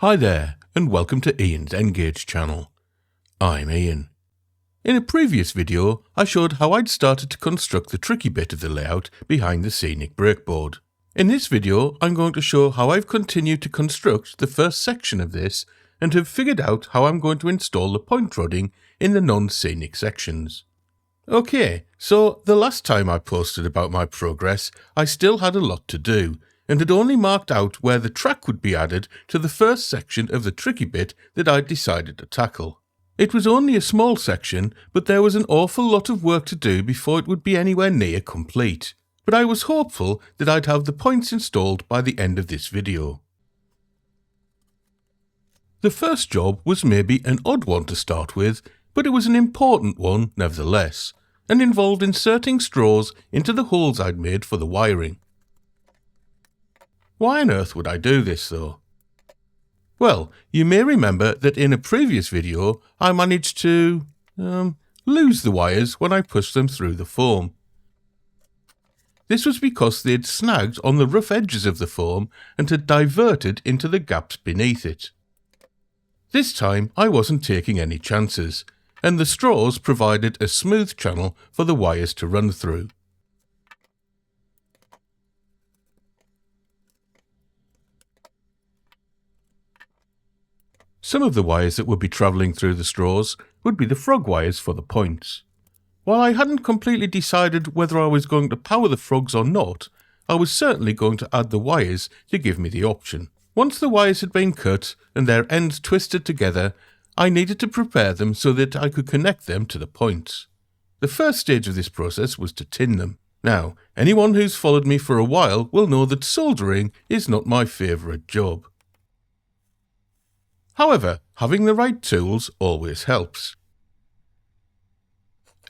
Hi there, and welcome to Ian's Engage channel. I'm Ian. In a previous video, I showed how I'd started to construct the tricky bit of the layout behind the scenic breakboard. In this video, I'm going to show how I've continued to construct the first section of this and have figured out how I'm going to install the point rodding in the non-scenic sections. Okay, so the last time I posted about my progress, I still had a lot to do, and had only marked out where the track would be added to the first section of the tricky bit that I'd decided to tackle. It was only a small section, but there was an awful lot of work to do before it would be anywhere near complete. But I was hopeful that I'd have the points installed by the end of this video. The first job was maybe an odd one to start with, but it was an important one nevertheless, and involved inserting straws into the holes I'd made for the wiring. Why on earth would I do this though? Well, you may remember that in a previous video I managed to lose the wires when I pushed them through the foam. This was because they'd snagged on the rough edges of the foam and had diverted into the gaps beneath it. This time I wasn't taking any chances, and the straws provided a smooth channel for the wires to run through. Some of the wires that would be travelling through the straws would be the frog wires for the points. While I hadn't completely decided whether I was going to power the frogs or not, I was certainly going to add the wires to give me the option. Once the wires had been cut and their ends twisted together, I needed to prepare them so that I could connect them to the points. The first stage of this process was to tin them. Now, anyone who's followed me for a while will know that soldering is not my favourite job. However, having the right tools always helps.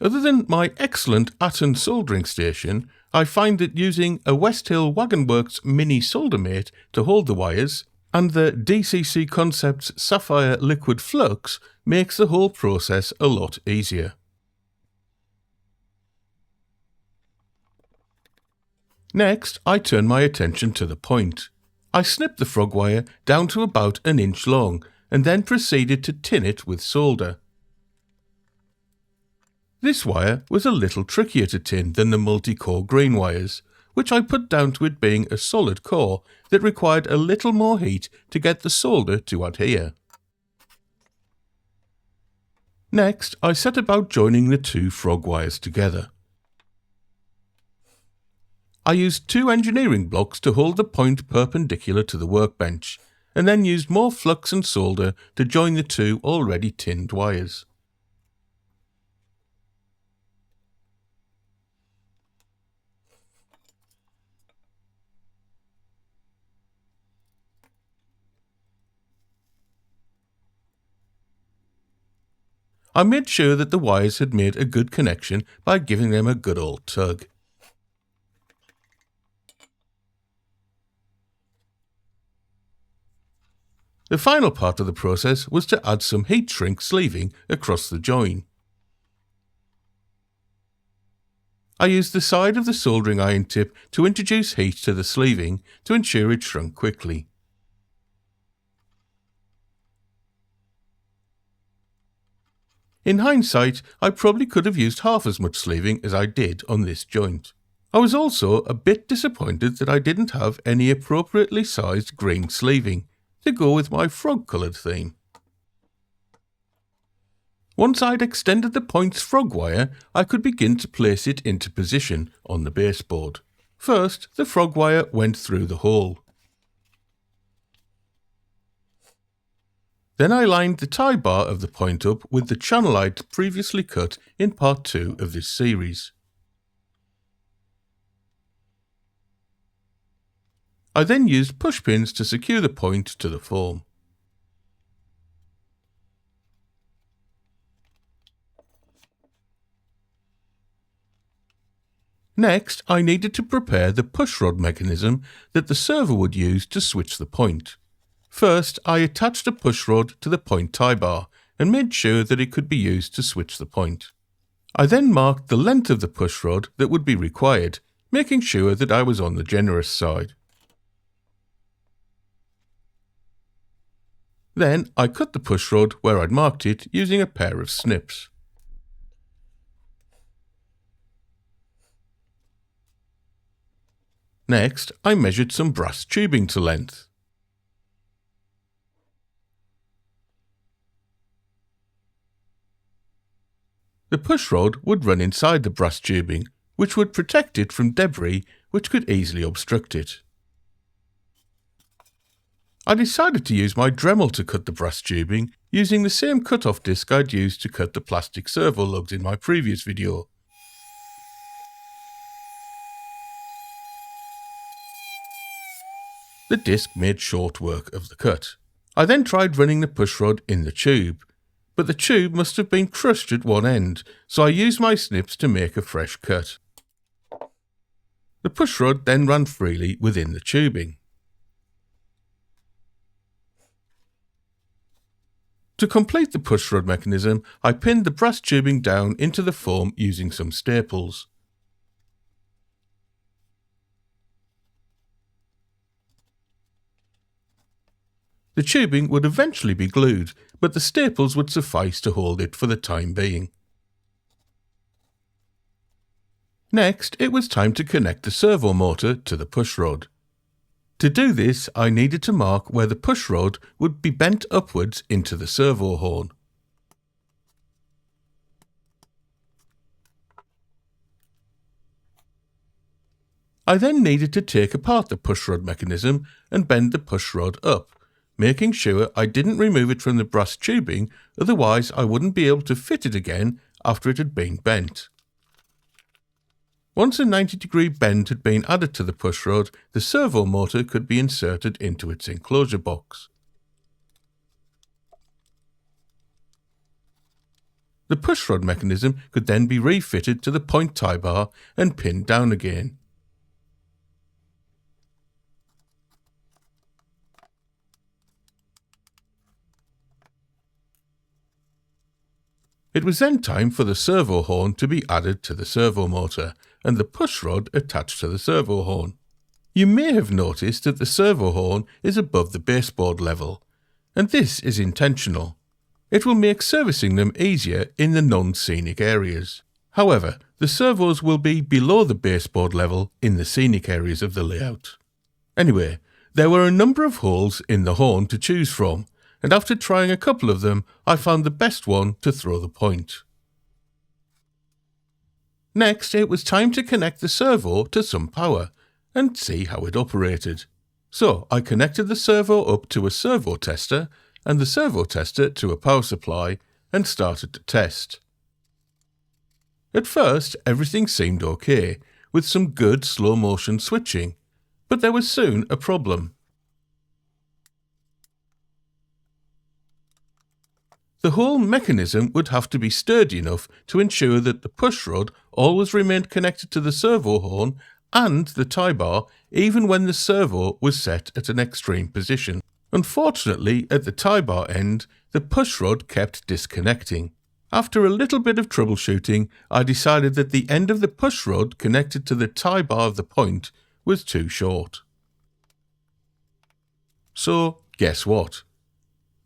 Other than my excellent Atten soldering station, I find that using a Westhill Wagon Works mini solder mate to hold the wires and the DCC Concepts Sapphire liquid Flux makes the whole process a lot easier. Next, I turn my attention to the point. I snip the frog wire down to about an inch long and then proceeded to tin it with solder. This wire was a little trickier to tin than the multi-core green wires, which I put down to it being a solid core that required a little more heat to get the solder to adhere. Next, I set about joining the two frog wires together. I used two engineering blocks to hold the point perpendicular to the workbench, and then used more flux and solder to join the two already tinned wires. I made sure that the wires had made a good connection by giving them a good old tug. The final part of the process was to add some heat shrink sleeving across the join. I used the side of the soldering iron tip to introduce heat to the sleeving to ensure it shrunk quickly. In hindsight, I probably could have used half as much sleeving as I did on this joint. I was also a bit disappointed that I didn't have any appropriately sized green sleeving to go with my frog-coloured theme. Once I'd extended the point's frog wire, I could begin to place it into position on the baseboard. First, the frog wire went through the hole. Then I lined the tie bar of the point up with the channel I'd previously cut in part 2 of this series. I then used push pins to secure the point to the foam. Next, I needed to prepare the push rod mechanism that the servo would use to switch the point. First, I attached a push rod to the point tie bar and made sure that it could be used to switch the point. I then marked the length of the push rod that would be required, making sure that I was on the generous side. Then I cut the pushrod where I'd marked it using a pair of snips. Next, I measured some brass tubing to length. The pushrod would run inside the brass tubing, which would protect it from debris which could easily obstruct it. I decided to use my Dremel to cut the brass tubing using the same cut-off disc I'd used to cut the plastic servo lugs in my previous video. The disc made short work of the cut. I then tried running the pushrod in the tube, but the tube must have been crushed at one end, so I used my snips to make a fresh cut. The pushrod then ran freely within the tubing. To complete the pushrod mechanism, I pinned the brass tubing down into the foam using some staples. The tubing would eventually be glued, but the staples would suffice to hold it for the time being. Next, it was time to connect the servo motor to the pushrod. To do this, I needed to mark where the pushrod would be bent upwards into the servo horn. I then needed to take apart the pushrod mechanism and bend the pushrod up, making sure I didn't remove it from the brass tubing, otherwise I wouldn't be able to fit it again after it had been bent. Once a 90-degree bend had been added to the pushrod, the servo motor could be inserted into its enclosure box. The pushrod mechanism could then be refitted to the point tie bar and pinned down again. It was then time for the servo horn to be added to the servo motor and the pushrod attached to the servo horn. You may have noticed that the servo horn is above the baseboard level, and this is intentional. It will make servicing them easier in the non-scenic areas. However, the servos will be below the baseboard level in the scenic areas of the layout. Anyway, there were a number of holes in the horn to choose from, and after trying a couple of them, I found the best one to throw the point. Next, it was time to connect the servo to some power and see how it operated. So I connected the servo up to a servo tester and the servo tester to a power supply and started to test. At first, everything seemed okay, with some good slow motion switching, but there was soon a problem. The whole mechanism would have to be sturdy enough to ensure that the pushrod always remained connected to the servo horn and the tie bar even when the servo was set at an extreme position. Unfortunately, at the tie bar end, the pushrod kept disconnecting. After a little bit of troubleshooting, I decided that the end of the pushrod connected to the tie bar of the point was too short. So, guess what?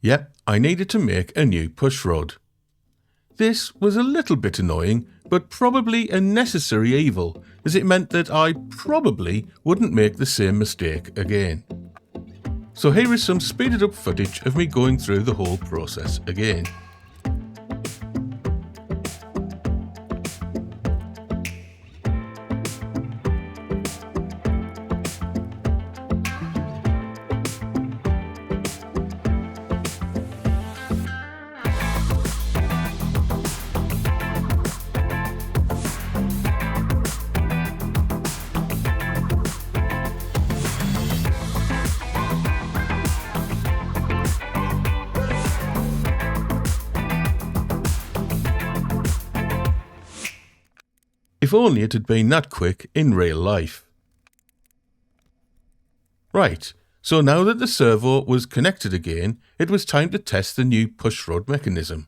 Yep, I needed to make a new pushrod. This was a little bit annoying, but probably a necessary evil, as it meant that I probably wouldn't make the same mistake again. So here is some speeded up footage of me going through the whole process again. If only it had been that quick in real life. Right, so now that the servo was connected again, it was time to test the new pushrod mechanism.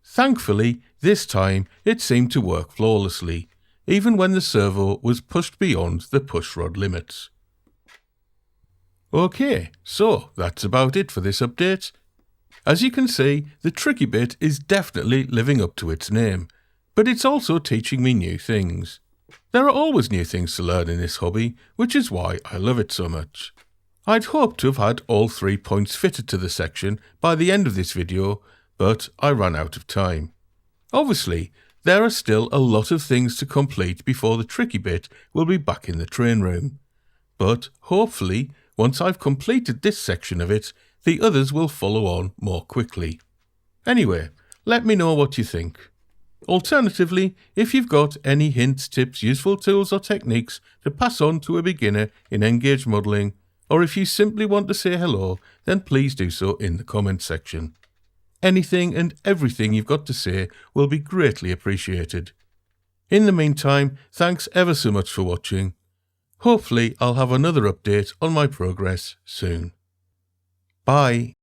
Thankfully, this time it seemed to work flawlessly, even when the servo was pushed beyond the pushrod limits. Okay, so that's about it for this update. As you can see, the tricky bit is definitely living up to its name, but it's also teaching me new things. There are always new things to learn in this hobby, which is why I love it so much. I'd hoped to have had all 3 points fitted to the section by the end of this video, but I ran out of time. Obviously, there are still a lot of things to complete before the tricky bit will be back in the train room. But hopefully, once I've completed this section of it, the others will follow on more quickly. Anyway, let me know what you think. Alternatively, if you've got any hints, tips, useful tools or techniques to pass on to a beginner in N-Gauge modelling, or if you simply want to say hello, then please do so in the comment section. Anything and everything you've got to say will be greatly appreciated. In the meantime, thanks ever so much for watching. Hopefully I'll have another update on my progress soon. Bye.